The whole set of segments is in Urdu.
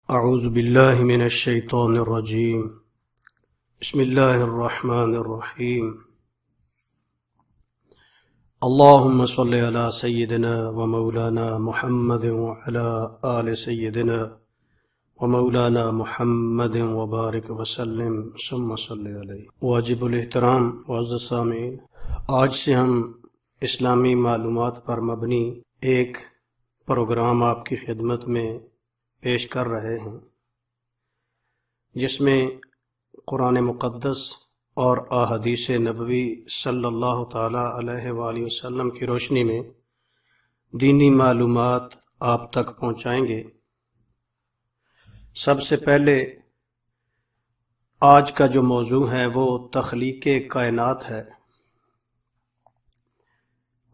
اعوذ باللہ من الشیطان الرجیم بسم اللہ الرحمن الرحیم اللہم صلی علی سیدنا و مولانا محمد وعلی آل سیدنا و مولانا محمد وبارک وسلم ثم صلی علیہ۔ واجب الاحترام معزز سامعین، آج سے ہم اسلامی معلومات پر مبنی ایک پروگرام آپ کی خدمت میں پیش کر رہے ہیں، جس میں قرآن مقدس اور احادیث نبوی صلی اللہ تعالی علیہ وآلہ وسلم کی روشنی میں دینی معلومات آپ تک پہنچائیں گے۔ سب سے پہلے آج کا جو موضوع ہے وہ تخلیق کائنات ہے۔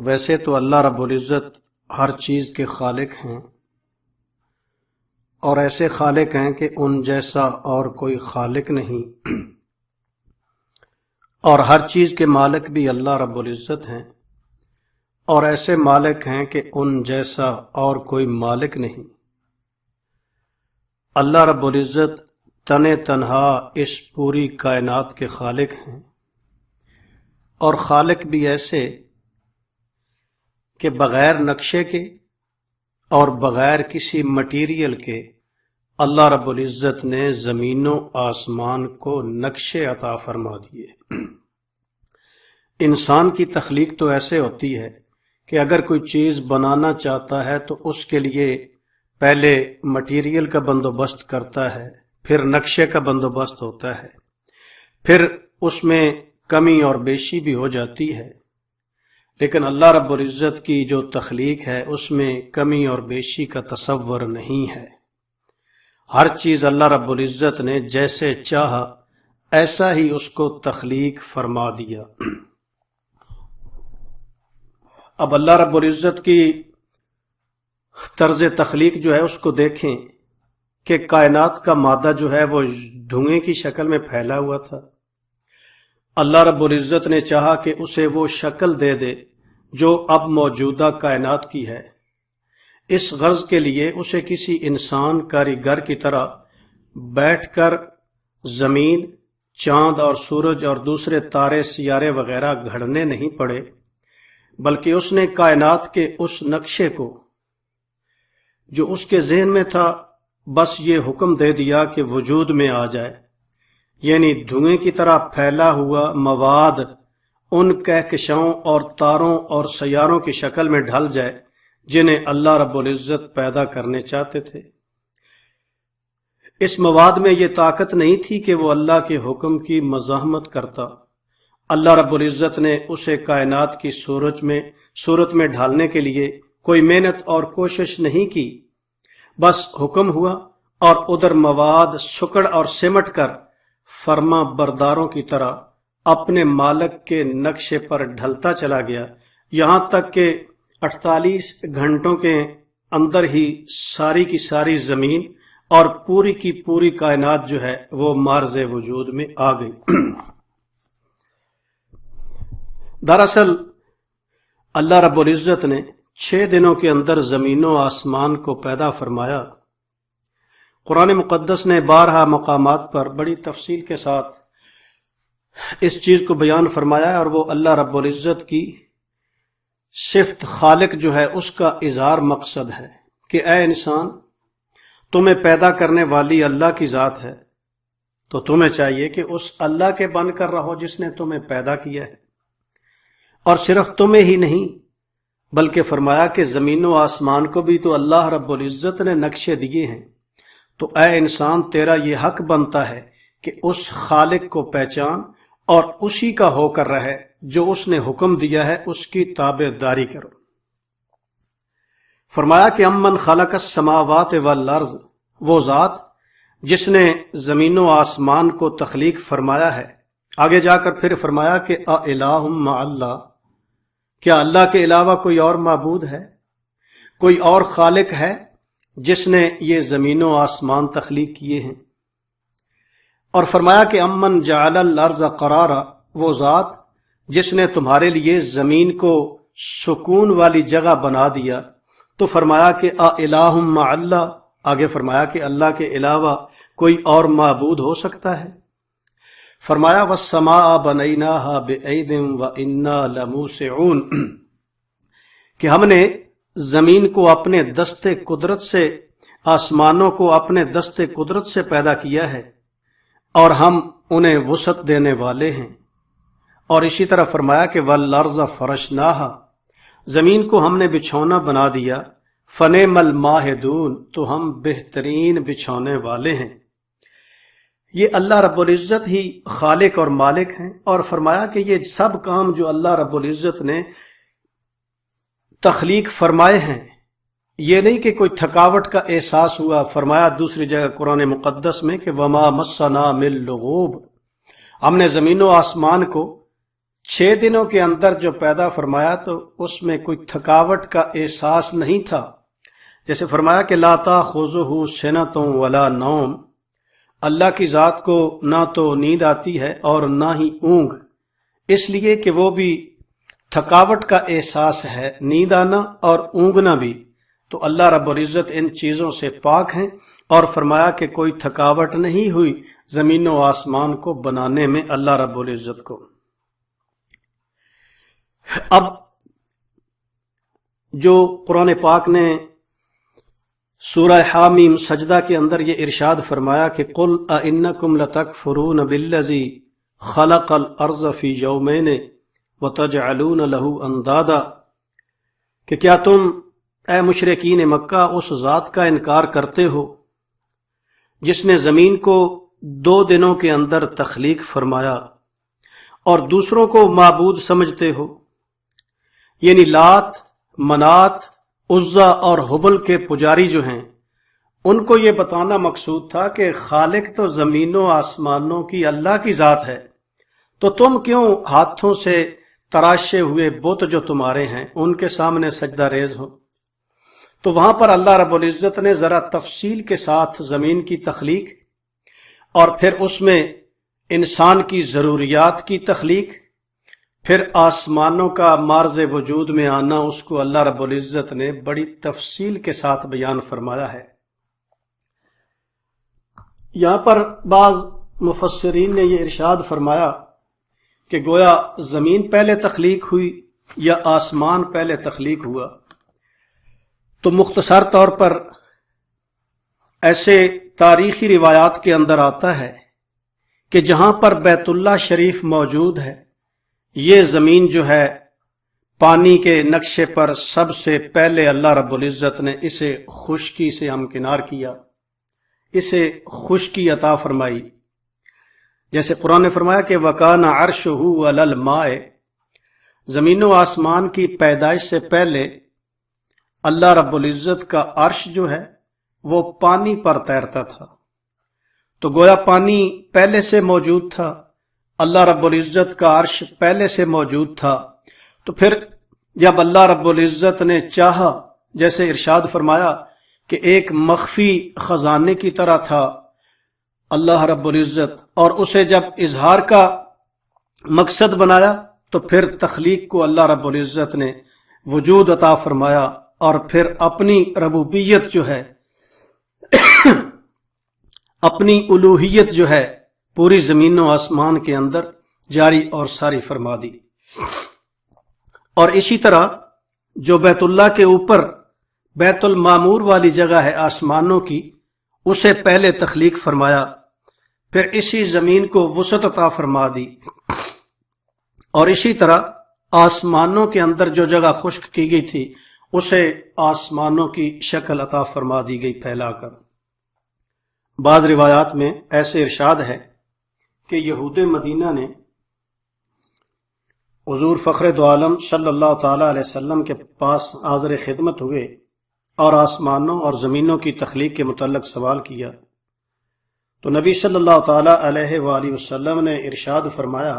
ویسے تو اللہ رب العزت ہر چیز کے خالق ہیں، اور ایسے خالق ہیں کہ ان جیسا اور کوئی خالق نہیں، اور ہر چیز کے مالک بھی اللہ رب العزت ہیں، اور ایسے مالک ہیں کہ ان جیسا اور کوئی مالک نہیں۔ اللہ رب العزت تنہا اس پوری کائنات کے خالق ہیں، اور خالق بھی ایسے کہ بغیر نقشے کے اور بغیر کسی مٹیریل کے اللہ رب العزت نے زمین و آسمان کو نقشے عطا فرما دیے۔ انسان کی تخلیق تو ایسے ہوتی ہے کہ اگر کوئی چیز بنانا چاہتا ہے تو اس کے لیے پہلے مٹیریل کا بندوبست کرتا ہے، پھر نقشے کا بندوبست ہوتا ہے، پھر اس میں کمی اور بیشی بھی ہو جاتی ہے۔ لیکن اللہ رب العزت کی جو تخلیق ہے اس میں کمی اور بیشی کا تصور نہیں ہے۔ ہر چیز اللہ رب العزت نے جیسے چاہا ایسا ہی اس کو تخلیق فرما دیا۔ اب اللہ رب العزت کی طرز تخلیق جو ہے اس کو دیکھیں کہ کائنات کا مادہ جو ہے وہ دھوئیں کی شکل میں پھیلا ہوا تھا۔ اللہ رب العزت نے چاہا کہ اسے وہ شکل دے دے جو اب موجودہ کائنات کی ہے۔ اس غرض کے لیے اسے کسی انسان کاریگر کی طرح بیٹھ کر زمین، چاند اور سورج اور دوسرے تارے سیارے وغیرہ گھڑنے نہیں پڑے، بلکہ اس نے کائنات کے اس نقشے کو جو اس کے ذہن میں تھا بس یہ حکم دے دیا کہ وجود میں آ جائے، یعنی دھوئیں کی طرح پھیلا ہوا مواد ان کہکشاؤں اور تاروں اور سیاروں کی شکل میں ڈھل جائے جنہیں اللہ رب العزت پیدا کرنے چاہتے تھے۔ اس مواد میں یہ طاقت نہیں تھی کہ وہ اللہ کے حکم کی مزاحمت کرتا۔ اللہ رب العزت نے اسے کائنات کی صورت میں ڈھالنے کے لیے کوئی محنت اور کوشش نہیں کی، بس حکم ہوا اور ادھر مواد سکڑ اور سمٹ کر فرما برداروں کی طرح اپنے مالک کے نقشے پر ڈھلتا چلا گیا، یہاں تک کہ 48 گھنٹوں کے اندر ہی ساری کی ساری زمین اور پوری کی پوری کائنات جو ہے وہ معرض وجود میں آ گئی۔ دراصل اللہ رب العزت نے 6 دنوں کے اندر زمین و آسمان کو پیدا فرمایا۔ قرآن مقدس نے بارہا مقامات پر بڑی تفصیل کے ساتھ اس چیز کو بیان فرمایا ہے، اور وہ اللہ رب العزت کی صفت خالق جو ہے اس کا اظہار مقصد ہے کہ اے انسان، تمہیں پیدا کرنے والی اللہ کی ذات ہے، تو تمہیں چاہیے کہ اس اللہ کے بن کر رہو جس نے تمہیں پیدا کیا ہے، اور صرف تمہیں ہی نہیں بلکہ فرمایا کہ زمین و آسمان کو بھی تو اللہ رب العزت نے نقشے دیے ہیں، تو اے انسان تیرا یہ حق بنتا ہے کہ اس خالق کو پہچان اور اسی کا ہو کر رہے، جو اس نے حکم دیا ہے اس کی تابع داری کرو۔ فرمایا کہ امن خلق السماوات والارض، وہ ذات جس نے زمین و آسمان کو تخلیق فرمایا ہے۔ آگے جا کر پھر فرمایا کہ اِلٰہ مع اللہ، کیا اللہ کے علاوہ کوئی اور معبود ہے، کوئی اور خالق ہے جس نے یہ زمین و آسمان تخلیق کیے ہیں؟ اور فرمایا کہ امن جعل الارض قرارا، وہ ذات جس نے تمہارے لیے زمین کو سکون والی جگہ بنا دیا۔ تو فرمایا کہ اِلٰہ مع اللہ، آگے فرمایا کہ اللہ کے علاوہ کوئی اور معبود ہو سکتا ہے؟ فرمایا وَالسَّمَاءَ بَنَيْنَاهَا بِأَيْدٍ وَإِنَّا لَمُوسِعُونَ کہ ہم نے زمین کو اپنے دست قدرت سے، آسمانوں کو اپنے دست قدرت سے پیدا کیا ہے اور ہم انہیں وسعت دینے والے ہیں۔ اور اسی طرح فرمایا کہ وَالْأَرْضَ فَرَشْنَاهَا زمین کو ہم نے بچھونا بنا دیا، فَنِعْمَ الْمَاهِدُونَ تو ہم بہترین بچھونے والے ہیں۔ یہ اللہ رب العزت ہی خالق اور مالک ہیں، اور فرمایا کہ یہ سب کام جو اللہ رب العزت نے تخلیق فرمائے ہیں، یہ نہیں کہ کوئی تھکاوٹ کا احساس ہوا۔ فرمایا دوسری جگہ قرآن مقدس میں کہ وَمَا مَسَّنَا مِن لُغُوبٍ ہم نے زمین و آسمان کو 6 دنوں کے اندر جو پیدا فرمایا تو اس میں کوئی تھکاوٹ کا احساس نہیں تھا۔ جیسے فرمایا کہ لَا تَأْخُذُهُ سِنَةٌ وَلَا نَوْمٌ اللہ کی ذات کو نہ تو نیند آتی ہے اور نہ ہی اونگ، اس لیے کہ وہ بھی تھکاوٹ کا احساس ہے، نیند آنا اور اونگنا بھی، تو اللہ رب العزت ان چیزوں سے پاک ہیں۔ اور فرمایا کہ کوئی تھکاوٹ نہیں ہوئی زمین و آسمان کو بنانے میں اللہ رب العزت کو۔ اب جو قرآن پاک نے سورہ حامیم سجدہ کے اندر یہ ارشاد فرمایا کہ قُلْ أَإِنَّكُمْ لَتَكْفُرُونَ بِالَّذِي خَلَقَ الْأَرْضَ فِي يَوْمَيْنِ وَتَجْعَلُونَ لَهُ أَنْدَادًا کہ کیا تم اے مشرکین مکہ اس ذات کا انکار کرتے ہو جس نے زمین کو 2 دنوں کے اندر تخلیق فرمایا اور دوسروں کو معبود سمجھتے ہو؟ یعنی لات، منات، عزا اور حبل کے پجاری جو ہیں ان کو یہ بتانا مقصود تھا کہ خالق تو زمین و آسمانوں کی اللہ کی ذات ہے، تو تم کیوں ہاتھوں سے تراشے ہوئے بت جو تمہارے ہیں ان کے سامنے سجدہ ریز ہو؟ تو وہاں پر اللہ رب العزت نے ذرا تفصیل کے ساتھ زمین کی تخلیق اور پھر اس میں انسان کی ضروریات کی تخلیق، پھر آسمانوں کا معرض وجود میں آنا، اس کو اللہ رب العزت نے بڑی تفصیل کے ساتھ بیان فرمایا ہے۔ یہاں پر بعض مفسرین نے یہ ارشاد فرمایا کہ گویا زمین پہلے تخلیق ہوئی یا آسمان پہلے تخلیق ہوا، تو مختصر طور پر ایسے تاریخی روایات کے اندر آتا ہے کہ جہاں پر بیت اللہ شریف موجود ہے، یہ زمین جو ہے پانی کے نقشے پر سب سے پہلے اللہ رب العزت نے اسے خشکی سے ہمکنار کیا، اسے خشکی عطا فرمائی۔ جیسے قرآن نے فرمایا کہ وَكَانَ عَرْشُهُ عَلَى الْمَاءِ زمین و آسمان کی پیدائش سے پہلے اللہ رب العزت کا عرش جو ہے وہ پانی پر تیرتا تھا، تو گویا پانی پہلے سے موجود تھا، اللہ رب العزت کا عرش پہلے سے موجود تھا۔ تو پھر جب اللہ رب العزت نے چاہا، جیسے ارشاد فرمایا کہ ایک مخفی خزانے کی طرح تھا اللہ رب العزت، اور اسے جب اظہار کا مقصد بنایا تو پھر تخلیق کو اللہ رب العزت نے وجود عطا فرمایا، اور پھر اپنی ربوبیت جو ہے اپنی الوہیت جو ہے پوری زمین و آسمان کے اندر جاری اور ساری فرما دی۔ اور اسی طرح جو بیت اللہ کے اوپر بیت المعمور والی جگہ ہے آسمانوں کی، اسے پہلے تخلیق فرمایا، پھر اسی زمین کو وسعت عطا فرما دی، اور اسی طرح آسمانوں کے اندر جو جگہ خشک کی گئی تھی اسے آسمانوں کی شکل عطا فرما دی گئی پھیلا کر۔ بعض روایات میں ایسے ارشاد ہے کہ یہود مدینہ نے حضور فخر دو عالم صلی اللہ تعالی علیہ وسلم کے پاس حاضر خدمت ہوئے اور آسمانوں اور زمینوں کی تخلیق کے متعلق سوال کیا، تو نبی صلی اللہ تعالی علیہ وآلہ وسلم نے ارشاد فرمایا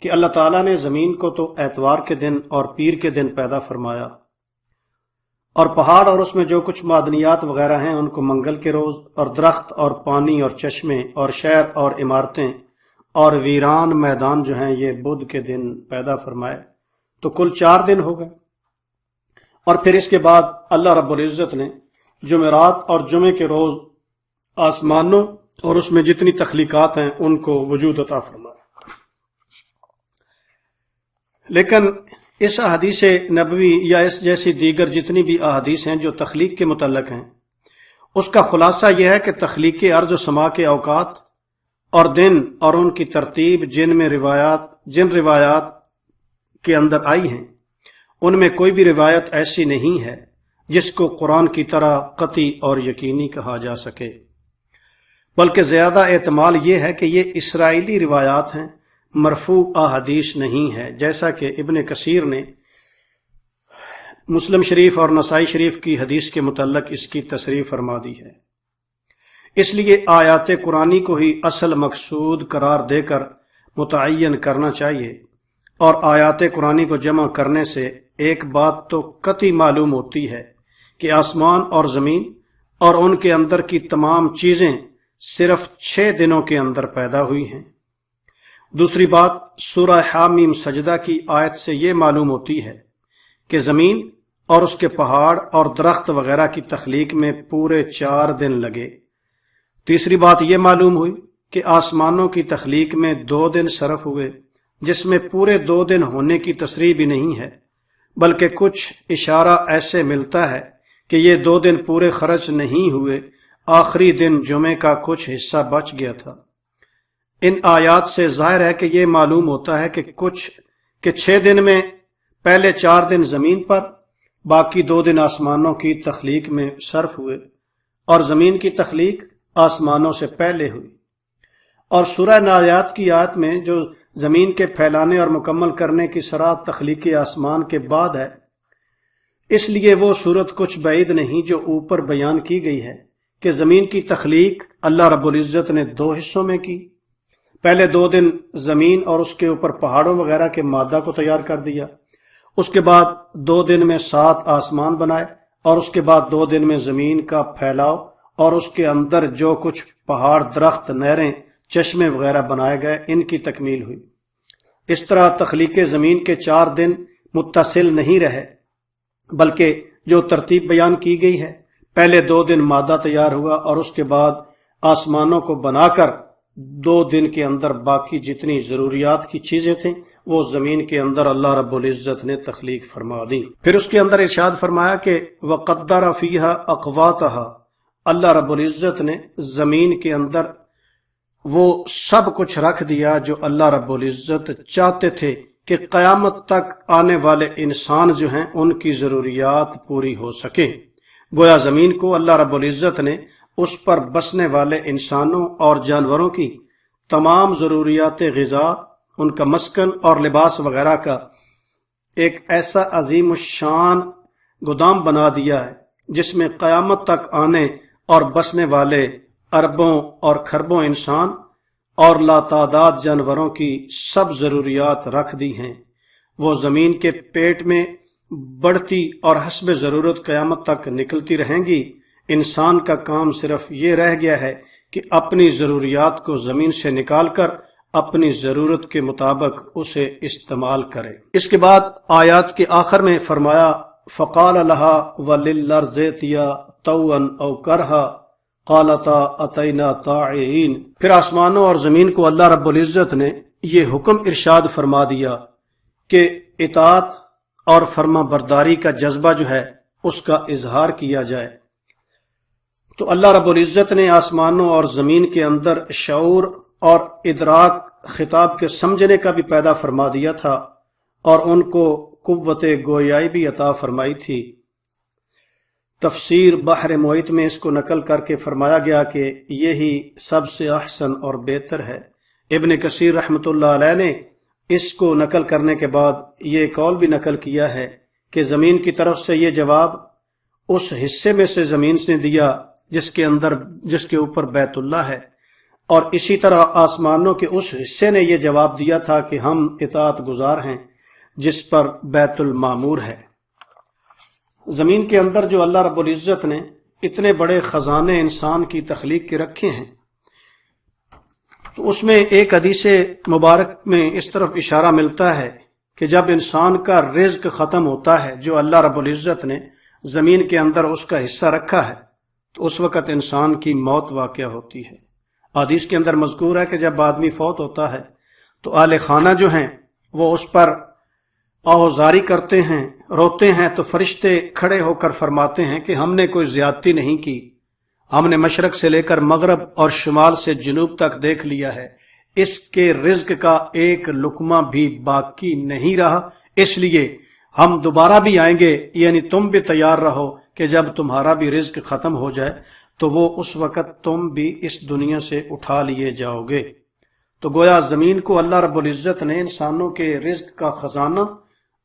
کہ اللہ تعالیٰ نے زمین کو تو اتوار کے دن اور پیر کے دن پیدا فرمایا، اور پہاڑ اور اس میں جو کچھ معدنیات وغیرہ ہیں ان کو منگل کے روز، اور درخت اور پانی اور چشمے اور شہر اور عمارتیں اور ویران میدان جو ہیں یہ بدھ کے دن پیدا فرمائے، تو کل 4 دن ہو گئے۔ اور پھر اس کے بعد اللہ رب العزت نے جمعرات اور جمعے کے روز آسمانوں اور اس میں جتنی تخلیقات ہیں ان کو وجود عطا فرمایا۔ لیکن اس احادیث نبوی یا اس جیسی دیگر جتنی بھی احادیث ہیں جو تخلیق کے متعلق ہیں، اس کا خلاصہ یہ ہے کہ تخلیق ارض و سما کے اوقات اور دن اور ان کی ترتیب جن روایات کے اندر آئی ہیں، ان میں کوئی بھی روایت ایسی نہیں ہے جس کو قرآن کی طرح قطعی اور یقینی کہا جا سکے، بلکہ زیادہ احتمال یہ ہے کہ یہ اسرائیلی روایات ہیں، مرفوع احادیث نہیں ہے، جیسا کہ ابن کثیر نے مسلم شریف اور نسائی شریف کی حدیث کے متعلق اس کی تصریح فرما دی ہے۔ اس لیے آیات قرآنی کو ہی اصل مقصود قرار دے کر متعین کرنا چاہیے، اور آیات قرآنی کو جمع کرنے سے ایک بات تو قطعی معلوم ہوتی ہے کہ آسمان اور زمین اور ان کے اندر کی تمام چیزیں صرف 6 دنوں کے اندر پیدا ہوئی ہیں۔ دوسری بات، سورہ حامیم سجدہ کی آیت سے یہ معلوم ہوتی ہے کہ زمین اور اس کے پہاڑ اور درخت وغیرہ کی تخلیق میں پورے 4 دن لگے۔ تیسری بات یہ معلوم ہوئی کہ آسمانوں کی تخلیق میں 2 دن صرف ہوئے، جس میں پورے 2 دن ہونے کی تصریح بھی نہیں ہے، بلکہ کچھ اشارہ ایسے ملتا ہے کہ یہ 2 دن پورے خرچ نہیں ہوئے، آخری دن جمعے کا کچھ حصہ بچ گیا تھا۔ ان آیات سے ظاہر ہے کہ یہ معلوم ہوتا ہے کہ 6 دن میں پہلے 4 دن زمین پر، باقی 2 دن آسمانوں کی تخلیق میں صرف ہوئے، اور زمین کی تخلیق آسمانوں سے پہلے ہوئی۔ اور سورہ نازعات کی آیت میں جو زمین کے پھیلانے اور مکمل کرنے کی سرات تخلیق آسمان کے بعد ہے، اس لیے وہ صورت کچھ بعید نہیں جو اوپر بیان کی گئی ہے کہ زمین کی تخلیق اللہ رب العزت نے 2 حصوں میں کی۔ پہلے 2 دن زمین اور اس کے اوپر پہاڑوں وغیرہ کے مادہ کو تیار کر دیا، اس کے بعد 2 دن میں 7 آسمان بنائے، اور اس کے بعد 2 دن میں زمین کا پھیلاؤ اور اس کے اندر جو کچھ پہاڑ، درخت، نہریں، چشمے وغیرہ بنائے گئے، ان کی تکمیل ہوئی۔ اس طرح تخلیق زمین کے 4 دن متصل نہیں رہے، بلکہ جو ترتیب بیان کی گئی ہے، پہلے 2 دن مادہ تیار ہوا اور اس کے بعد آسمانوں کو بنا کر 2 دن کے اندر باقی جتنی ضروریات کی چیزیں تھیں وہ زمین کے اندر اللہ رب العزت نے تخلیق فرما دی۔ پھر اس کے اندر ارشاد فرمایا کہ وَقَدَّرَ فِيهَا أَقْوَاتَهَا، اللہ رب العزت نے زمین کے اندر وہ سب کچھ رکھ دیا جو اللہ رب العزت چاہتے تھے کہ قیامت تک آنے والے انسان جو ہیں ان کی ضروریات پوری ہو سکیں۔ گویا زمین کو اللہ رب العزت نے اس پر بسنے والے انسانوں اور جانوروں کی تمام ضروریات غذا، ان کا مسکن اور لباس وغیرہ کا ایک ایسا عظیم الشان گودام بنا دیا ہے جس میں قیامت تک آنے اور بسنے والے اربوں اور کھربوں انسان اور لاتعداد جانوروں کی سب ضروریات رکھ دی ہیں۔ وہ زمین کے پیٹ میں بڑھتی اور حسب ضرورت قیامت تک نکلتی رہیں گی۔ انسان کا کام صرف یہ رہ گیا ہے کہ اپنی ضروریات کو زمین سے نکال کر اپنی ضرورت کے مطابق اسے استعمال کرے۔ اس کے بعد آیات کے آخر میں فرمایا فَقَالَ لَهَا وَلِلْأَرْضِ ائْتِيَا طَوْعًا أَوْ كَرْهًا قَالَتَا أَتَيْنَا طَاعِعِينَ۔ پھر آسمانوں اور زمین کو اللہ رب العزت نے یہ حکم ارشاد فرما دیا کہ اطاعت اور فرما برداری کا جذبہ جو ہے اس کا اظہار کیا جائے۔ تو اللہ رب العزت نے آسمانوں اور زمین کے اندر شعور اور ادراک خطاب کے سمجھنے کا بھی پیدا فرما دیا تھا، اور ان کو قوت گویائی بھی عطا فرمائی تھی۔ تفسیر بحر محیط میں اس کو نقل کر کے فرمایا گیا کہ یہی سب سے احسن اور بہتر ہے۔ ابن کثیر رحمۃ اللہ علیہ نے اس کو نقل کرنے کے بعد یہ قول بھی نقل کیا ہے کہ زمین کی طرف سے یہ جواب اس حصے میں سے زمین نے دیا جس کے اوپر بیت اللہ ہے، اور اسی طرح آسمانوں کے اس حصے نے یہ جواب دیا تھا کہ ہم اطاعت گزار ہیں جس پر بیت المعمور ہے۔ زمین کے اندر جو اللہ رب العزت نے اتنے بڑے خزانے انسان کی تخلیق کے رکھے ہیں، تو اس میں ایک حدیث مبارک میں اس طرف اشارہ ملتا ہے کہ جب انسان کا رزق ختم ہوتا ہے جو اللہ رب العزت نے زمین کے اندر اس کا حصہ رکھا ہے، تو اس وقت انسان کی موت واقع ہوتی ہے۔ حدیث کے اندر مذکور ہے کہ جب آدمی فوت ہوتا ہے تو اہل خانہ جو ہیں وہ اس پر آہوزاری کرتے ہیں، روتے ہیں، تو فرشتے کھڑے ہو کر فرماتے ہیں کہ ہم نے کوئی زیادتی نہیں کی، ہم نے مشرق سے لے کر مغرب اور شمال سے جنوب تک دیکھ لیا ہے، اس کے رزق کا ایک لقمہ بھی باقی نہیں رہا، اس لیے ہم دوبارہ بھی آئیں گے، یعنی تم بھی تیار رہو کہ جب تمہارا بھی رزق ختم ہو جائے تو وہ اس وقت تم بھی اس دنیا سے اٹھا لیے جاؤ گے۔ تو گویا زمین کو اللہ رب العزت نے انسانوں کے رزق کا خزانہ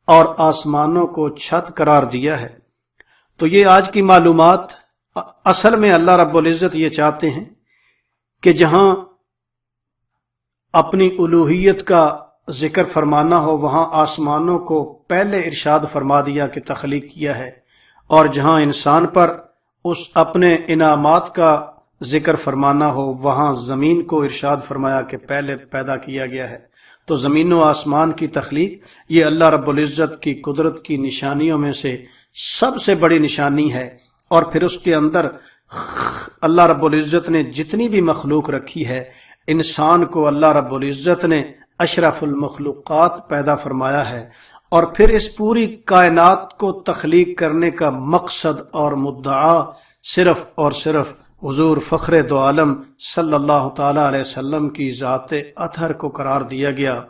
اور آسمانوں کو چھت قرار دیا ہے۔ تو یہ آج کی معلومات اصل میں اللہ رب العزت یہ چاہتے ہیں کہ جہاں اپنی الوہیت کا ذکر فرمانا ہو وہاں آسمانوں کو پہلے ارشاد فرما دیا کہ تخلیق کیا ہے، اور جہاں انسان پر اس اپنے انعامات کا ذکر فرمانا ہو وہاں زمین کو ارشاد فرمایا کہ پہلے پیدا کیا گیا ہے۔ تو زمین و آسمان کی تخلیق یہ اللہ رب العزت کی قدرت کی نشانیوں میں سے سب سے بڑی نشانی ہے، اور پھر اس کے اندر اللہ رب العزت نے جتنی بھی مخلوق رکھی ہے، انسان کو اللہ رب العزت نے اشرف المخلوقات پیدا فرمایا ہے، اور پھر اس پوری کائنات کو تخلیق کرنے کا مقصد اور مدعا صرف اور صرف حضور فخر دو عالم صلی اللہ تعالی علیہ وسلم کی ذات اطہر کو قرار دیا گیا،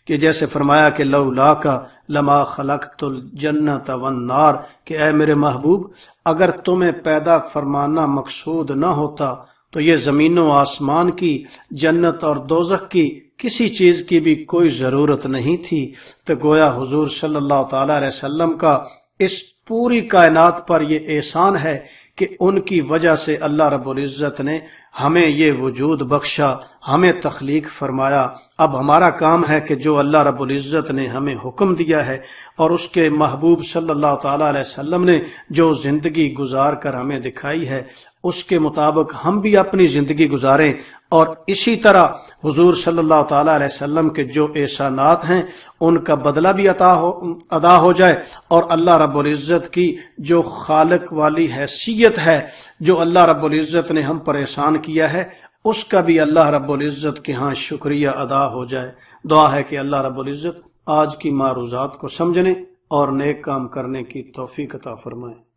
کہ جیسے فرمایا کہ لولا کا لما خلقت الجنت والنار، کہ اے میرے محبوب اگر تمہیں پیدا فرمانا مقصود نہ ہوتا تو یہ زمین و آسمان کی، جنت اور دوزخ کی، کسی چیز کی بھی کوئی ضرورت نہیں تھی۔ تو گویا حضور صلی اللہ تعالی علیہ وسلم کا اس پوری کائنات پر یہ احسان ہے کہ ان کی وجہ سے اللہ رب العزت نے ہمیں یہ وجود بخشا، ہمیں تخلیق فرمایا۔ اب ہمارا کام ہے کہ جو اللہ رب العزت نے ہمیں حکم دیا ہے اور اس کے محبوب صلی اللہ تعالی علیہ وسلم نے جو زندگی گزار کر ہمیں دکھائی ہے اس کے مطابق ہم بھی اپنی زندگی گزاریں، اور اسی طرح حضور صلی اللہ تعالی علیہ وسلم کے جو احسانات ہیں ان کا بدلہ بھی ادا ہو جائے، اور اللہ رب العزت کی جو خالق والی حیثیت ہے جو اللہ رب العزت نے ہم پر احسان کیا ہے اس کا بھی اللہ رب العزت کے ہاں شکریہ ادا ہو جائے۔ دعا ہے کہ اللہ رب العزت آج کی معروضات کو سمجھنے اور نیک کام کرنے کی توفیق عطا فرمائے۔